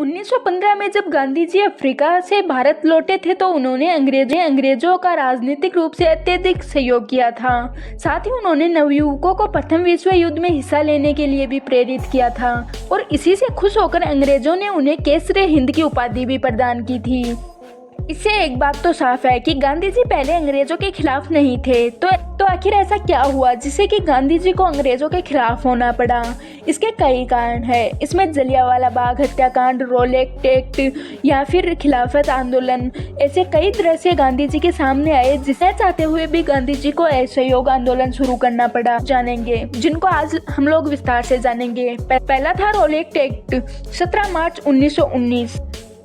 1915 में जब गांधी जी अफ्रीका से भारत लौटे थे तो उन्होंने अंग्रेजों का राजनीतिक रूप से अत्यधिक सहयोग किया था। साथ ही उन्होंने नवयुवकों को प्रथम विश्व युद्ध में हिस्सा लेने के लिए भी प्रेरित किया था और इसी से खुश होकर अंग्रेजों ने उन्हें केसरे हिंद की उपाधि भी प्रदान की थी। इससे एक बात तो साफ है कि गांधी जी पहले अंग्रेजों के खिलाफ नहीं थे, तो आखिर ऐसा क्या हुआ जिससे कि गांधी जी को अंग्रेजों के खिलाफ होना पड़ा। इसके कई कारण हैं। इसमें जलियांवाला बाग हत्याकांड, रोलेक्ट एक्ट या फिर खिलाफत आंदोलन, ऐसे कई तरह से गांधी जी के सामने आए जिसे चाहते हुए भी गांधी जी को असहयोग आंदोलन शुरू करना पड़ा। जानेंगे जिनको आज हम लोग विस्तार से जानेंगे। पहला था रोलेक्ट एक्ट, 17 मार्च 1919।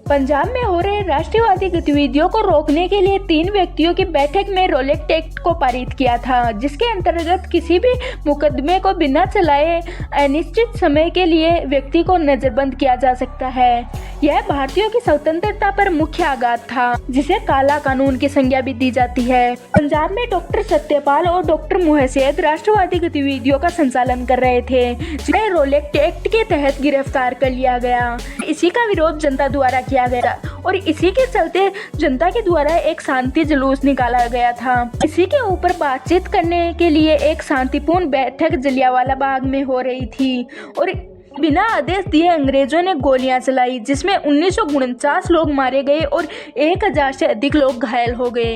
पंजाब में हो रहे राष्ट्रवादी गतिविधियों को रोकने के लिए 3 व्यक्तियों की बैठक में रोलेक्ट एक्ट को पारित किया था, जिसके अंतर्गत किसी भी मुकदमे को बिना चलाए अनिश्चित समय के लिए व्यक्ति को नजरबंद किया जा सकता है। यह भारतीयों की स्वतंत्रता पर मुख्य आघात था, जिसे काला कानून की संज्ञा भी दी जाती है। पंजाब में डॉक्टर सत्यपाल और डॉक्टर मुहैसियत राष्ट्रवादी गतिविधियों का संचालन कर रहे थे, जिन्हें रोलेक्ट एक्ट के तहत गिरफ्तार कर लिया गया। इसी का विरोध जनता द्वारा किया गया और इसी के चलते जनता के द्वारा एक शांति जुलूस निकाला गया था। इसी के ऊपर बातचीत करने के लिए एक शांतिपूर्ण बैठक जलियांवाला बाग में हो रही थी और बिना आदेश दिए अंग्रेजों ने गोलियां चलाई, जिसमें 1949 लोग मारे गए और 1000 से अधिक लोग घायल हो गए।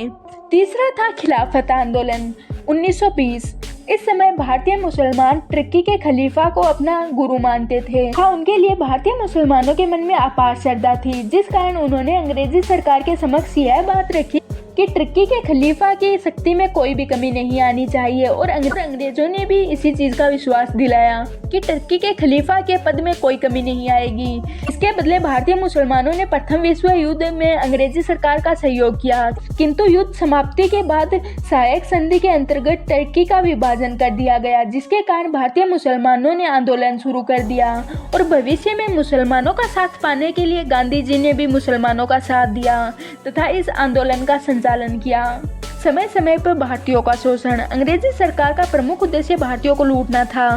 तीसरा था खिलाफत आंदोलन, 1920। इस समय भारतीय मुसलमान तुर्की के खलीफा को अपना गुरु मानते थे। हाँ, उनके लिए भारतीय मुसलमानों के मन में अपार श्रद्धा थी, जिस कारण उन्होंने अंग्रेजी सरकार के समक्ष यह बात रखी कि तुर्की के खलीफा की शक्ति में कोई भी कमी नहीं आनी चाहिए और अंग्रेजों ने भी इसी चीज का विश्वास दिलाया कि तुर्की के खलीफा के पद में कोई कमी नहीं आएगी। इसके बदले भारतीय मुसलमानों ने प्रथम विश्व युद्ध में अंग्रेजी सरकार का सहयोग किया, किंतु युद्ध समाप्ति के बाद सहायक संधि के अंतर्गत तुर्की का विभाजन कर दिया गया, जिसके कारण भारतीय मुसलमानों ने आंदोलन शुरू कर दिया और भविष्य में मुसलमानों का साथ पाने के लिए गांधी जी ने भी मुसलमानों का साथ दिया तथा इस आंदोलन का संचालन किया। समय समय पर भारतीयों का शोषण। अंग्रेजी सरकार का प्रमुख उद्देश्य भारतीयों को लूटना था,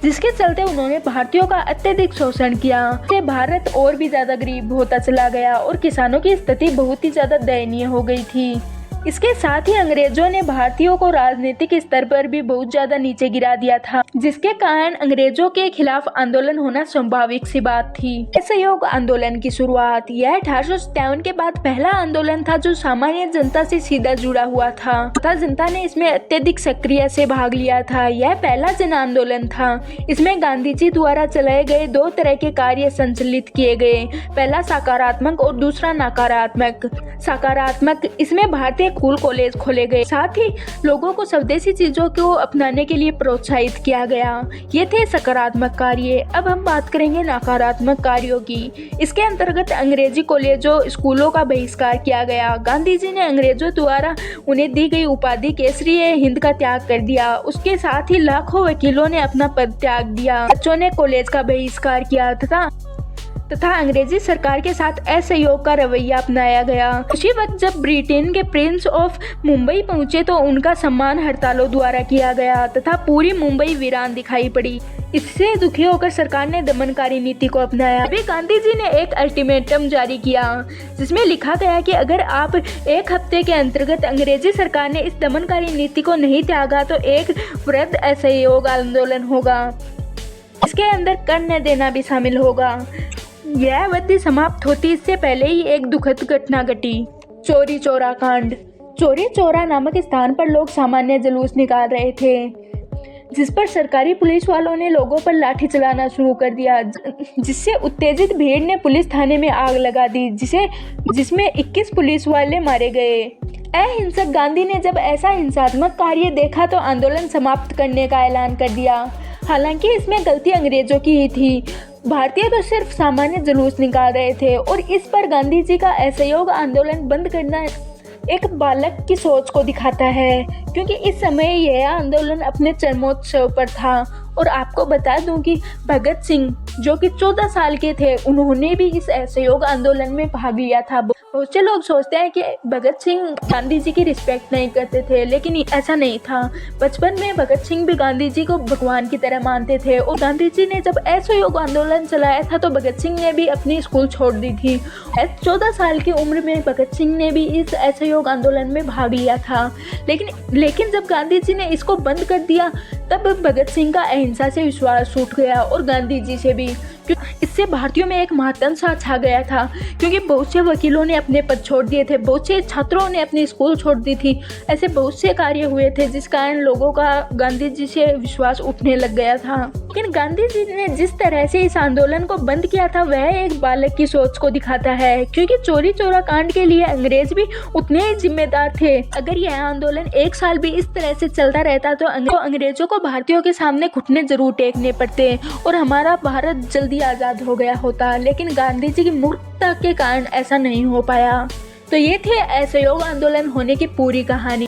जिसके चलते उन्होंने भारतीयों का अत्यधिक शोषण किया। इससे भारत और भी ज्यादा गरीब होता चला गया और किसानों की स्थिति बहुत ही ज्यादा दयनीय हो गई थी। इसके साथ ही अंग्रेजों ने भारतीयों को राजनीतिक स्तर पर भी बहुत ज्यादा नीचे गिरा दिया था, जिसके कारण अंग्रेजों के खिलाफ आंदोलन होना स्वाभाविक सी बात थी। असहयोग आंदोलन की शुरुआत। यह 1857 के बाद पहला आंदोलन था जो सामान्य जनता से सीधा जुड़ा हुआ था तथा जनता ने इसमें अत्यधिक सक्रिय से भाग लिया था। यह पहला जन आंदोलन था। इसमें गांधी जी द्वारा चलाए गए 2 तरह के कार्य संचालित किए गए, पहला सकारात्मक और दूसरा नकारात्मक। सकारात्मक, इसमें भारतीय स्कूल कॉलेज खोले गए, साथ ही लोगों को स्वदेशी चीजों को अपनाने के लिए प्रोत्साहित किया गया। ये थे सकारात्मक कार्य। अब हम बात करेंगे नकारात्मक कार्यों की। इसके अंतर्गत अंग्रेजी कॉलेजों, स्कूलों का बहिष्कार किया गया। गांधी जी ने अंग्रेजों द्वारा उन्हें दी गई उपाधि केसरी हिंद का त्याग कर दिया। उसके साथ ही लाखों वकीलों ने अपना पद त्याग दिया। बच्चों ने कॉलेज का बहिष्कार किया तथा अंग्रेजी सरकार के साथ असहयोग का रवैया अपनाया गया। उसी वक्त जब ब्रिटेन के प्रिंस ऑफ मुंबई पहुंचे तो उनका सम्मान हड़तालों द्वारा किया गया तथा पूरी मुंबई वीरान दिखाई पड़ी। इससे दुखी होकर सरकार ने दमनकारी नीति को अपनाया। अभी गांधी जी ने एक अल्टीमेटम जारी किया, जिसमें लिखा गया कि अगर आप 1 हफ्ते के अंतर्गत अंग्रेजी सरकार ने इस दमनकारी नीति को नहीं त्यागा तो एक वृहद असहयोग आंदोलन होगा। इसके अंदर कर न देना भी शामिल होगा। यह अवधि समाप्त होती इससे पहले ही एक दुखद घटना घटी, चौरी चौरा कांड। चौरी चौरा नामक स्थान पर लोग सामान्य जुलूस निकाल रहे थे, जिस पर सरकारी पुलिस वालों ने लोगों पर लाठी चलाना शुरू कर दिया, जिससे उत्तेजित भीड़ ने पुलिस थाने में आग लगा दी, जिसमें 21 पुलिस वाले मारे गए। अहिंसक गांधी ने जब ऐसा हिंसात्मक कार्य देखा तो आंदोलन समाप्त करने का ऐलान कर दिया। हालांकि इसमें गलती अंग्रेजों की ही थी। भारतीय तो सिर्फ सामान्य जुलूस निकाल रहे थे और इस पर गांधी जी का असहयोग आंदोलन बंद करना एक बालक की सोच को दिखाता है, क्योंकि इस समय यह आंदोलन अपने चरमोत्सव पर था। और आपको बता दूं कि भगत सिंह जो कि 14 साल के थे, उन्होंने भी इस असहयोग आंदोलन में भाग लिया था। बहुत से लोग सोचते हैं कि भगत सिंह गांधी जी की रिस्पेक्ट नहीं करते थे, लेकिन ऐसा नहीं था। बचपन में भगत सिंह भी गांधी जी को भगवान की तरह मानते थे और गांधी जी ने जब असहयोग आंदोलन चलाया था तो भगत सिंह ने भी अपनी स्कूल छोड़ दी थी। 14 साल की उम्र में भगत सिंह ने भी इस असहयोग आंदोलन में भाग लिया था, लेकिन जब गांधी जी ने इसको बंद कर दिया तब भगत सिंह का अहिंसा से विश्वास टूट गया और गांधी जी से भी। इससे भारतीयों में एक मातम सा छा गया था, क्योंकि बहुत से वकीलों ने अपने पद छोड़ दिए थे, बहुत से छात्रों ने अपनी स्कूल छोड़ दी थी। ऐसे बहुत से कार्य हुए थे जिस कारण लोगों का गांधी जी से विश्वास उठने लग गया था। लेकिन गांधी जी ने जिस तरह से इस आंदोलन को बंद किया था वह एक बालक की सोच को दिखाता है, क्योंकि चोरी चोरा कांड के लिए अंग्रेज भी उतने ही जिम्मेदार थे। अगर यह आंदोलन 1 साल भी इस तरह से चलता रहता तो अंग्रेजों को भारतीयों के सामने घुटने जरूर टेकने पड़ते और हमारा भारत जल्दी आज़ाद हो गया होता। लेकिन गांधी जी की मूर्खता के कारण ऐसा नहीं हो पाया। तो ये थे असहयोग आंदोलन होने की पूरी कहानी।